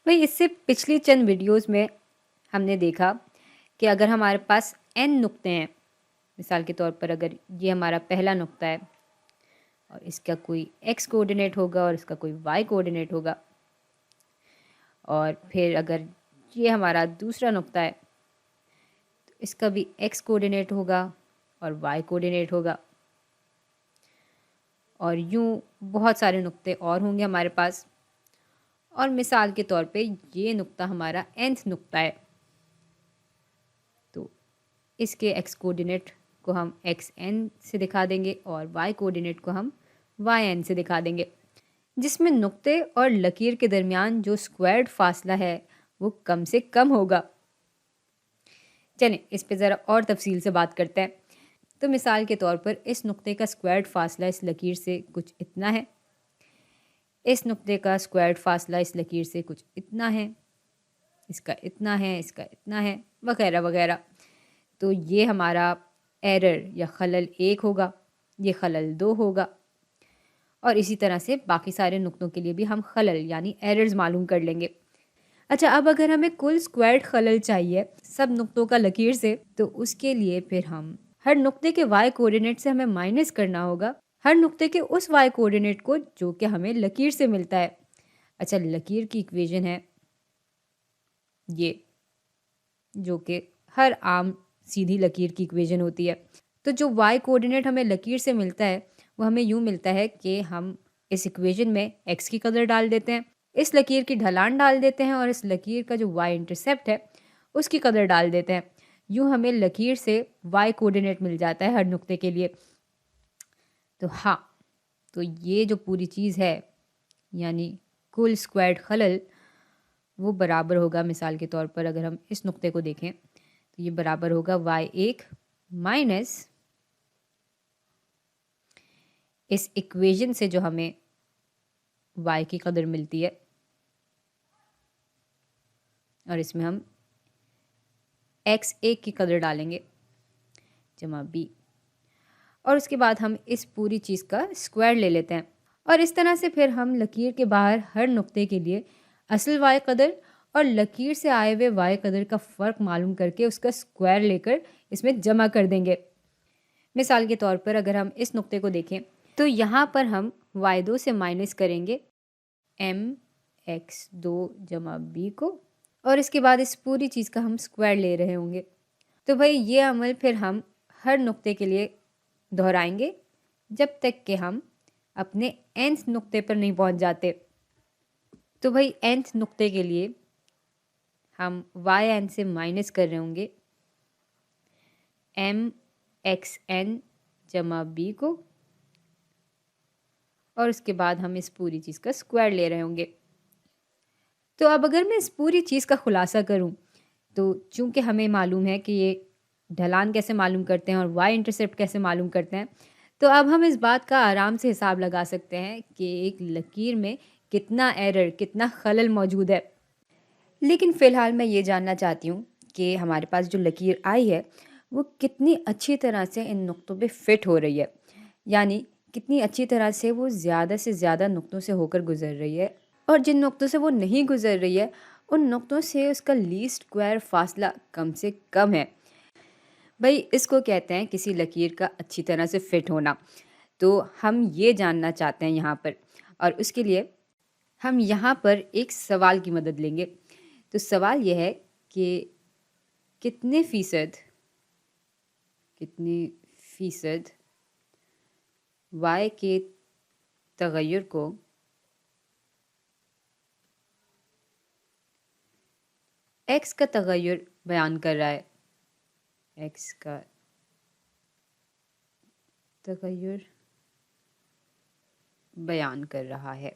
भाई इससे पिछली चंद वीडियोस में हमने देखा कि अगर हमारे पास n नुक्ते हैं, मिसाल के तौर पर अगर ये हमारा पहला नुक्ता है और इसका कोई x कोऑर्डिनेट होगा और इसका कोई y कोऑर्डिनेट होगा, और फिर अगर ये हमारा दूसरा नुक्ता है तो इसका भी x कोऑर्डिनेट होगा और y कोऑर्डिनेट होगा, और यूँ बहुत सारे नुक्ते और होंगे हमारे पास। और मिसाल के तौर पे ये नुक्ता हमारा nth नुक्ता है, तो इसके x कोऑर्डिनेट को हम xn से दिखा देंगे और y कोऑर्डिनेट को हम yn से दिखा देंगे, जिसमें नुक्ते और लकीर के दरमियान जो स्क्वायर्ड फासला है वो कम से कम होगा। चलें इस पे ज़रा और तफसील से बात करते हैं। तो मिसाल के तौर पर इस नुक्ते का स्क्वायर्ड फासला इस लकीर से कुछ इतना है, इस नुक्ते का स्क्वायर्ड फासला इस लकीर से कुछ इतना है, इसका इतना है, इसका इतना है, वगैरह वगैरह। तो ये हमारा एरर या खलल 1 होगा, ये खलल 2 होगा, और इसी तरह से बाकी सारे नुक्तों के लिए भी हम खलल यानी एरर्स मालूम कर लेंगे। अच्छा, अब अगर हमें कुल स्क्वायर्ड खलल चाहिए सब नुक्तों का लकीर से, तो उसके लिए फिर हम हर नुक्ते के y कोऑर्डिनेट से हमें माइनस करना होगा हर नुक्ते के उस y कोऑर्डिनेट को जो कि हमें लकीर से मिलता है। अच्छा, लकीर की इक्वेशन है ये, जो कि हर आम सीधी लकीर की इक्वेशन होती है। तो जो y कोऑर्डिनेट हमें लकीर से मिलता है वो हमें यूँ मिलता है कि हम इस इक्वेशन में x की कदर डाल देते हैं, इस लकीर की ढलान डाल देते हैं, और इस लकीर का जो y इंटरसेप्ट है उसकी कदर डाल देते हैं। यूँ हमें लकीर से y कोऑर्डिनेट मिल जाता है हर नुक्ते के लिए। तो हाँ, तो ये जो पूरी चीज़ है यानी कुल स्क्वायर्ड खलल वो बराबर होगा, मिसाल के तौर पर अगर हम इस नुक्ते को देखें तो ये बराबर होगा y1 माइनस इस इक्वेशन से जो हमें y की कदर मिलती है, और इसमें हम x1 की कदर डालेंगे जमा b, और उसके बाद हम इस पूरी चीज़ का स्क्वायर ले लेते हैं, और इस तरह से फिर हम लकीर के बाहर हर नुक्ते के लिए असल y कदर और लकीर से आए हुए y कदर का फ़र्क मालूम करके उसका स्क्वायर लेकर इसमें जमा कर देंगे। मिसाल के तौर पर अगर हम इस नुक्ते को देखें तो यहाँ पर हम y2 से माइनस करेंगे mx2 जमा b को, और इसके बाद इस पूरी चीज़ का हम स्क्वायर ले रहे होंगे। तो भाई ये अमल फिर हम हर नुक्ते के लिए दोहराएंगे जब तक कि हम अपने nth नुक्ते पर नहीं पहुंच जाते। तो भाई nth नुक्ते के लिए हम yn से माइनस कर रहे होंगे mxn जमा b को, और उसके बाद हम इस पूरी चीज़ का स्क्वायर ले रहे होंगे। तो अब अगर मैं इस पूरी चीज़ का खुलासा करूं, तो चूंकि हमें मालूम है कि ये ढलान कैसे मालूम करते हैं और y इंटरसेप्ट कैसे मालूम करते हैं, तो अब हम इस बात का आराम से हिसाब लगा सकते हैं कि एक लकीर में कितना एरर, कितना खलल मौजूद है। लेकिन फ़िलहाल मैं ये जानना चाहती हूँ कि हमारे पास जो लकीर आई है वो कितनी अच्छी तरह से इन नुक्तों पे फिट हो रही है, यानी कितनी अच्छी तरह से वो ज़्यादा से ज़्यादा नुक्तों से होकर गुजर रही है, और जिन नुक्तों से वो नहीं गुजर रही है उन नुक्तों से उसका लीस्ट स्क्वायर फासला कम से कम है। भाई इसको कहते हैं किसी लकीर का अच्छी तरह से फिट होना। तो हम ये जानना चाहते हैं यहाँ पर, और उसके लिए हम यहाँ पर एक सवाल की मदद लेंगे। तो सवाल यह है कि कितने फ़ीसद y के तगय्युर को x का तगय्युर बयान कर रहा है, x का तगय्युर बयान कर रहा है।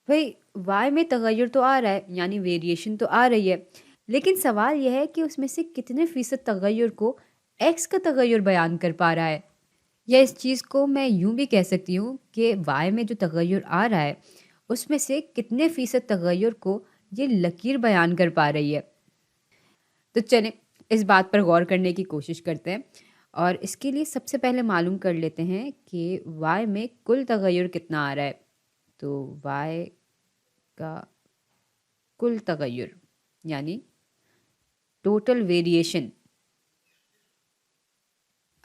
भाई y में तगय्युर तो आ रहा है यानी वेरिएशन तो आ रही है, लेकिन सवाल यह है कि उसमें से कितने फ़ीसद तगय्युर को x का तगय्युर बयान कर पा रहा है। या इस चीज़ को मैं यूँ भी कह सकती हूँ कि y में जो तगय्युर आ रहा है उसमें से कितने फ़ीसद तगय्युर को ये लकीर बयान कर पा रही है। तो चलें इस बात पर गौर करने की कोशिश करते हैं, और इसके लिए सबसे पहले मालूम कर लेते हैं कि y में कुल तग़य्युर कितना आ रहा है। तो y का कुल तग़य्युर यानी टोटल वेरिएशन।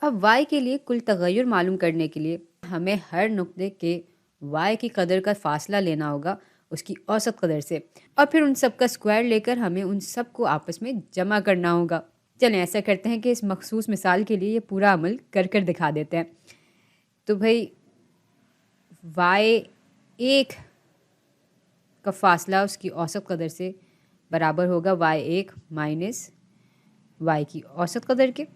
अब y के लिए कुल तग़य्युर मालूम करने के लिए हमें हर नुक्ते के y की कदर का फ़ासला लेना होगा उसकी औसत कदर से, और फिर उन सब का स्क्वायर लेकर हमें उन सब को आपस में जमा करना होगा। चलें ऐसा करते हैं कि इस मखसूस मिसाल के लिए ये पूरा अमल कर दिखा देते हैं। तो भाई y1 का फ़ासला उसकी औसत कदर से बराबर होगा y1 माइनस y की औसत कदर के,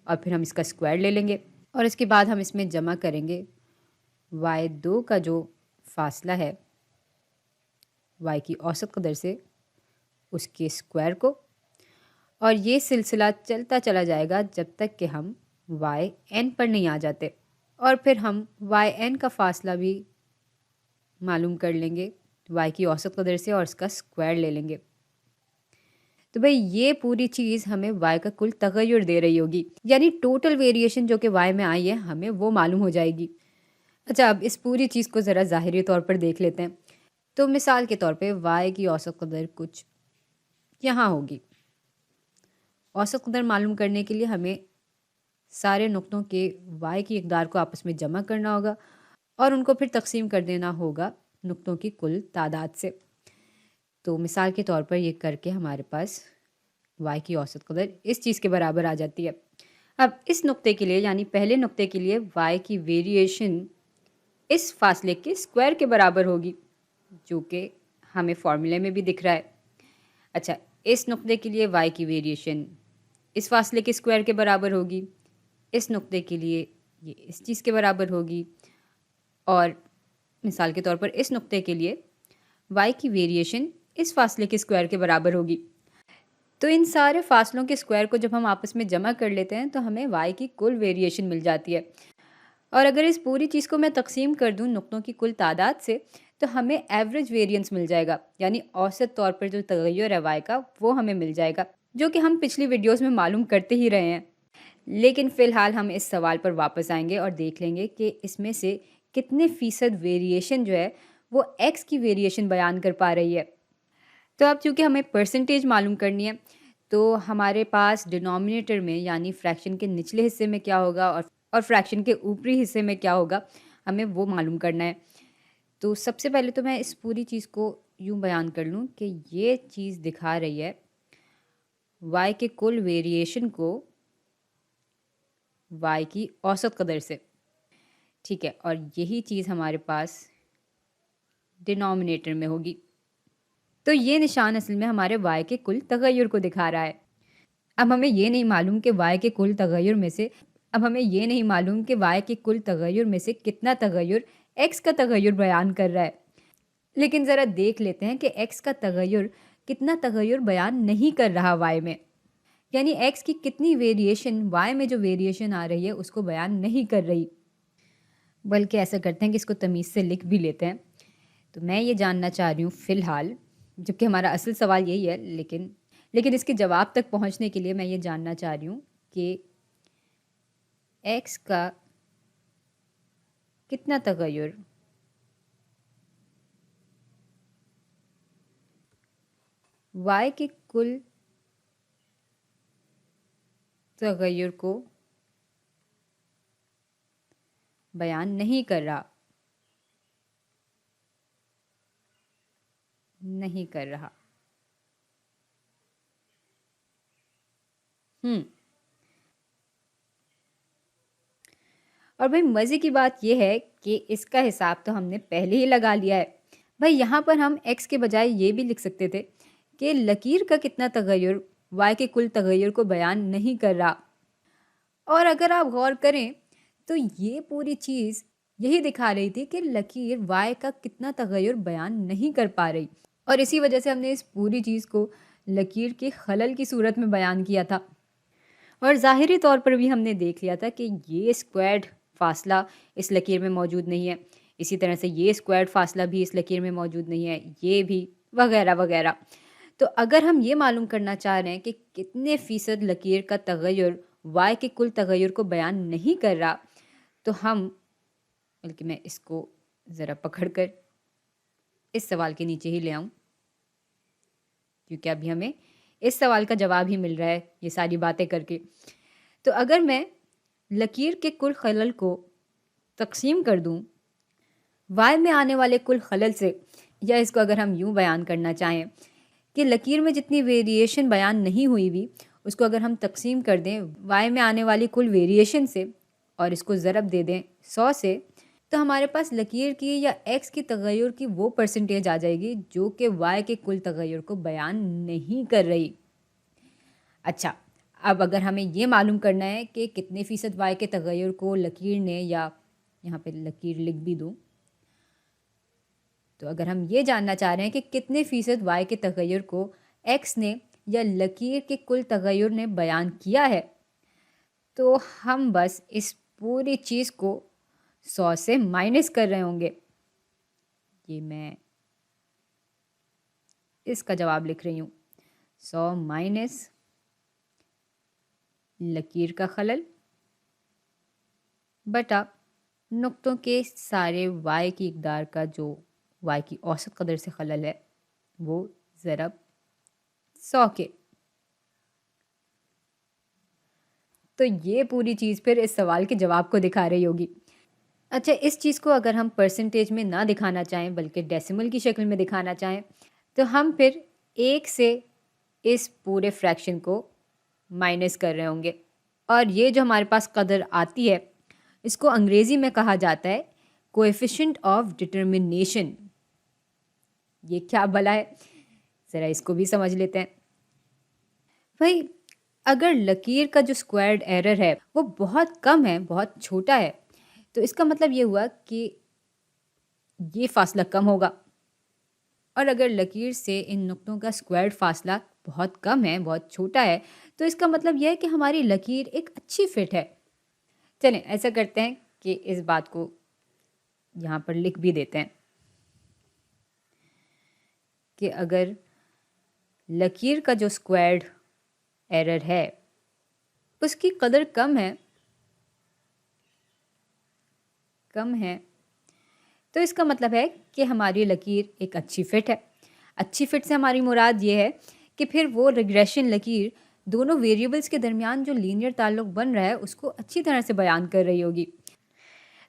और फिर हम इसका स्क्वायर ले लेंगे और इसके बाद हम इसमें जमा करेंगे y2 का जो फ़ासला है y की औसत कदर से उसके स्क्वायर को, और ये सिलसिला चलता चला जाएगा जब तक कि हम yn पर नहीं आ जाते। और फिर हम yn का फ़ासला भी मालूम कर लेंगे y की औसत कदर से और इसका स्क्वायर ले लेंगे। तो भाई ये पूरी चीज़ हमें y का कुल तग़य्युर दे रही होगी, यानी टोटल वेरिएशन जो कि y में आई है हमें वो मालूम हो जाएगी। अच्छा, अब इस पूरी चीज़ को ज़रा ज़ाहिरी तौर पर देख लेते हैं। तो मिसाल के तौर पे y की औसत कदर कुछ यहाँ होगी। औसत कदर मालूम करने के लिए हमें सारे नुक्तों के y की इक़दार को आपस में जमा करना होगा और उनको फिर तक़सीम कर देना होगा नुक्तों की कुल तादाद से। तो मिसाल के तौर पर ये करके हमारे पास y की औसत कदर इस चीज़ के बराबर आ जाती है। अब इस नुक्ते के लिए यानी पहले नुक्ते के लिए y की वेरिएशन इस फासले के स्क्वायर के बराबर होगी, जो कि हमें फॉर्मूले में भी दिख रहा है। अच्छा, इस नुक्ते के लिए y की वेरिएशन इस फासले के स्क्वायर के बराबर होगी, इस नुक्ते के लिए ये इस चीज़ के बराबर होगी, और मिसाल के तौर पर इस नुक्ते के लिए y की वेरिएशन इस फासले के स्क्वायर के बराबर होगी। तो इन सारे फासलों के स्क्वायर को जब हम आपस में जमा कर लेते हैं तो हमें y की कुल वेरिएशन मिल जाती है। और अगर इस पूरी चीज़ को मैं तक़सीम कर दूं नुक्तों की कुल तादाद से तो हमें एवरेज वेरिएंस मिल जाएगा, यानी औसत तौर पर जो तग़य्युर है y का वो हमें मिल जाएगा, जो कि हम पिछली वीडियोस में मालूम करते ही रहे हैं। लेकिन फ़िलहाल हम इस सवाल पर वापस आएंगे और देख लेंगे कि इसमें से कितने फ़ीसद वेरिएशन जो है वो x की वेरिएशन बयान कर पा रही है। तो अब चूँकि हमें परसेंटेज मालूम करनी है तो हमारे पास डिनोमिनेटर में यानी फ्रैक्शन के निचले हिस्से में क्या होगा और फ्रैक्शन के ऊपरी हिस्से में क्या होगा, हमें वो मालूम करना है। तो सबसे पहले तो मैं इस पूरी चीज़ को यूँ बयान कर लूँ कि ये चीज़ दिखा रही है y के कुल वेरिएशन को y की औसत कदर से, ठीक है, और यही चीज़ हमारे पास डिनोमिनेटर में होगी। तो ये निशान असल में हमारे y के कुल तग़य्युर को दिखा रहा है। अब हमें ये नहीं मालूम कि y के कुल तग़य्युर में से कितना तग़य्युर x का तग़य्युर बयान कर रहा है। लेकिन ज़रा देख लेते हैं कि x का तग़य्युर कितना तग़य्युर बयान नहीं कर रहा y में, यानी x की कितनी वेरिएशन y में जो वेरिएशन आ रही है उसको बयान नहीं कर रही। बल्कि ऐसा करते हैं कि इसको तमीज़ से लिख भी लेते हैं। तो मैं ये जानना चाह रही हूँ फ़िलहाल, जबकि हमारा असल सवाल यही है, लेकिन इसके जवाब तक पहुँचने के लिए मैं ये जानना चाह रही हूँ कि x का कितना तग़य्युर y के कुल तग़य्युर को बयान नहीं कर रहा। और भाई मज़े की बात यह है कि इसका हिसाब तो हमने पहले ही लगा लिया है। भाई यहाँ पर हम x के बजाय ये भी लिख सकते थे कि लकीर का कितना तग़य्युर y के कुल तग़य्युर को बयान नहीं कर रहा। और अगर आप गौर करें तो ये पूरी चीज़ यही दिखा रही थी कि लकीर y का कितना तग़य्युर बयान नहीं कर पा रही, और इसी वजह से हमने इस पूरी चीज़ को लकीर के खलल की सूरत में बयान किया था। और ज़ाहिरी तौर पर भी हमने देख लिया था कि ये स्क्वायर्ड फासला इस लकीर में मौजूद नहीं है, इसी तरह से ये स्क्वायर्ड फासला भी इस लकीर में मौजूद नहीं है, ये भी, वगैरह वगैरह। तो अगर हम ये मालूम करना चाह रहे हैं कि कितने फ़ीसद लकीर का तग़य्युर y के कुल तगय्युर को बयान नहीं कर रहा, तो हम, बल्कि मैं इसको ज़रा पकड़ कर इस सवाल के नीचे ही ले आऊँ, क्योंकि अभी हमें इस सवाल का जवाब ही मिल रहा है ये सारी बातें करके। तो अगर मैं लकीर के कुल खलल को तक़सीम कर दूँ y में आने वाले कुल खलल से, या इसको अगर हम यूँ बयान करना चाहें कि लकीर में जितनी वेरिएशन बयान नहीं हुई हुई, उसको अगर हम तक़सीम कर दें y में आने वाली कुल वेरिएशन से और इसको ज़रब दे दें 100 से, तो हमारे पास लकीर की या x की तगय्युर की वो परसेंटेज आ जाएगी जो कि y के कुल तगय्युर को बयान नहीं कर रही। अच्छा, अब अगर हमें ये मालूम करना है कि कितने फ़ीसद y के तगय्युर को लकीर ने, या यहाँ पे लकीर लिख भी दूँ, तो अगर हम ये जानना चाह रहे हैं कि कितने फ़ीसद y के तगय्युर को x ने या लकीर के कुल तगय्युर ने बयान किया है, तो हम बस इस पूरी चीज़ को 100 से माइनस कर रहे होंगे। ये मैं इसका जवाब लिख रही हूँ, 100 माइनस लकीर का खलल बटा नुक्तों के सारे y की इक़दार का जो y की औसत कदर से खलल है, वो ज़रब 100 के। तो ये पूरी चीज़ फिर इस सवाल के जवाब को दिखा रही होगी। अच्छा, इस चीज़ को अगर हम परसेंटेज में ना दिखाना चाहें बल्कि डेसिमल की शक्ल में दिखाना चाहें, तो हम फिर 1 से इस पूरे फ्रैक्शन को माइनस कर रहे होंगे, और ये जो हमारे पास कदर आती है, इसको अंग्रेज़ी में कहा जाता है कोएफ़िशिएंट ऑफ डिटरमिनेशन। ये क्या भला है, ज़रा इसको भी समझ लेते हैं। भाई, अगर लकीर का जो स्क्वायर्ड एरर है वो बहुत कम है, बहुत छोटा है, तो इसका मतलब ये हुआ कि ये फ़ासला कम होगा। और अगर लकीर से इन नुक्तों का स्क्वायर्ड फ़ासला बहुत कम है, बहुत छोटा है, तो इसका मतलब यह है कि हमारी लकीर एक अच्छी फ़िट है। चलें, ऐसा करते हैं कि इस बात को यहाँ पर लिख भी देते हैं कि अगर लकीर का जो स्क्वायर्ड एरर है उसकी कदर कम है, तो इसका मतलब है कि हमारी लकीर एक अच्छी फ़िट है। अच्छी फ़िट से हमारी मुराद ये है कि फिर वो रिग्रेशन लकीर दोनों वेरिएबल्स के दरमियान जो लीनियर ताल्लुक़ बन रहा है उसको अच्छी तरह से बयान कर रही होगी।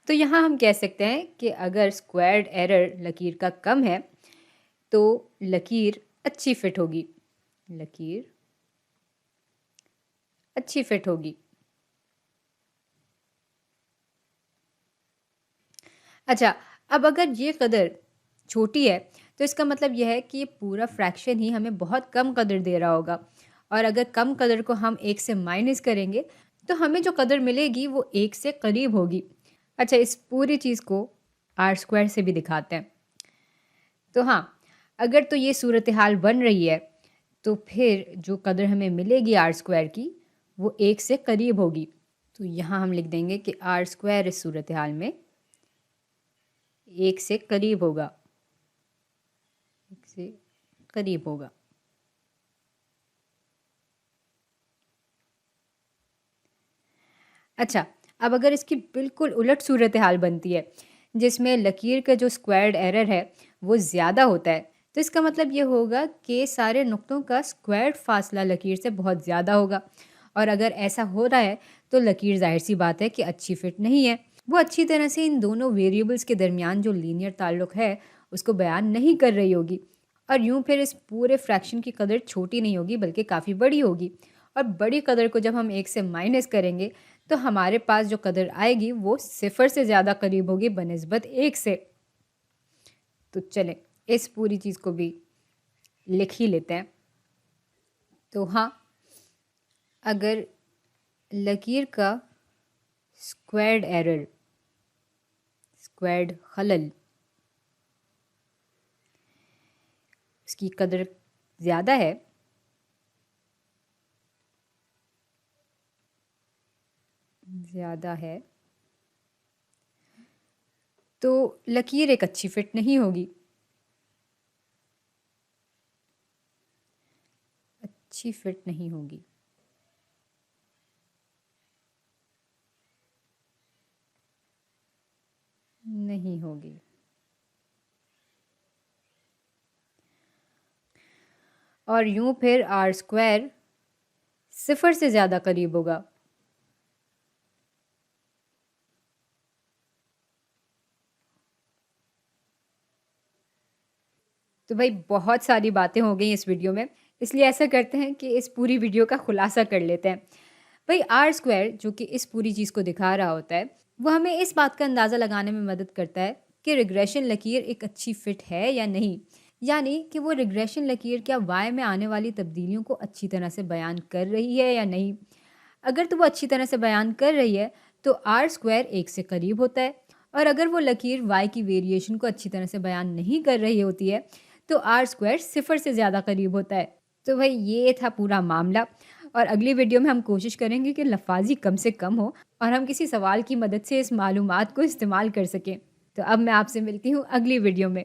तो यहाँ हम कह सकते हैं कि अगर स्क्वायर्ड एरर लकीर का कम है तो लकीर अच्छी फ़िट होगी। लकीर अच्छी फ़िट होगी। अच्छा, अब अगर ये कदर छोटी है तो इसका मतलब यह है कि ये पूरा फ्रैक्शन ही हमें बहुत कम कदर दे रहा होगा, और अगर कम कदर को हम 1 से माइनस करेंगे तो हमें जो कदर मिलेगी वो 1 से करीब होगी। अच्छा, इस पूरी चीज़ को r² से भी दिखाते हैं। तो हाँ, अगर तो ये सूरत हाल बन रही है तो फिर जो कदर हमें मिलेगी r² की वो 1 से करीब होगी। तो यहाँ हम लिख देंगे कि r² इस सूरत हाल में 1 से करीब होगा, 1 से करीब होगा। अच्छा, अब अगर इसकी बिल्कुल उलट सूरत हाल बनती है जिसमें लकीर का जो स्क्वायर्ड एरर है वो ज़्यादा होता है, तो इसका मतलब ये होगा कि सारे नुक्तों का स्क्वायर्ड फ़ासला लकीर से बहुत ज़्यादा होगा, और अगर ऐसा हो रहा है तो लकीर ज़ाहिर सी बात है कि अच्छी फ़िट नहीं है। वो अच्छी तरह से इन दोनों वेरिएबल्स के दरमियान जो लीनियर ताल्लुक़ है उसको बयान नहीं कर रही होगी, और यूँ फिर इस पूरे फ्रैक्शन की कदर छोटी नहीं होगी बल्कि काफ़ी बड़ी होगी। और बड़ी कदर को जब हम 1 से माइनस करेंगे तो हमारे पास जो कदर आएगी वो 0 से ज़्यादा करीब होगी बनिस्बत 1 से। तो चलें, इस पूरी चीज़ को भी लिख ही लेते हैं। तो हाँ, अगर लकीर का स्क्वायर्ड एरर, स्क्वायर्ड खलल, उसकी कदर ज़्यादा है, तो लकीर एक अच्छी फ़िट नहीं होगी। अच्छी फ़िट नहीं होगी। नहीं होगी। और यूं फिर आर स्क्वायर 0 से ज़्यादा करीब होगा। तो भाई बहुत सारी बातें हो गई इस वीडियो में, इसलिए ऐसा करते हैं कि इस पूरी वीडियो का खुलासा कर लेते हैं। भाई आर स्क्वायर जो कि इस पूरी चीज़ को दिखा रहा होता है, वो हमें इस बात का अंदाज़ा लगाने में मदद करता है कि रिग्रेशन लकीर एक अच्छी फिट है या नहीं। यानी कि वो रिग्रेशन लकीर क्या वाई में आने वाली तब्दीलियों को अच्छी तरह से बयान कर रही है या नहीं। अगर तो वो अच्छी तरह से बयान कर रही है तो आर स्क्वायर 1 से करीब होता है, और अगर वो लकीर वाई की वेरिएशन को अच्छी तरह से बयान नहीं कर रही होती है तो आर स्क्वायर 0 से ज़्यादा करीब होता है। तो भाई ये था पूरा मामला, और अगली वीडियो में हम कोशिश करेंगे कि लफाजी कम से कम हो और हम किसी सवाल की मदद से इस मालूमात को इस्तेमाल कर सकें। तो अब मैं आपसे मिलती हूँ अगली वीडियो में।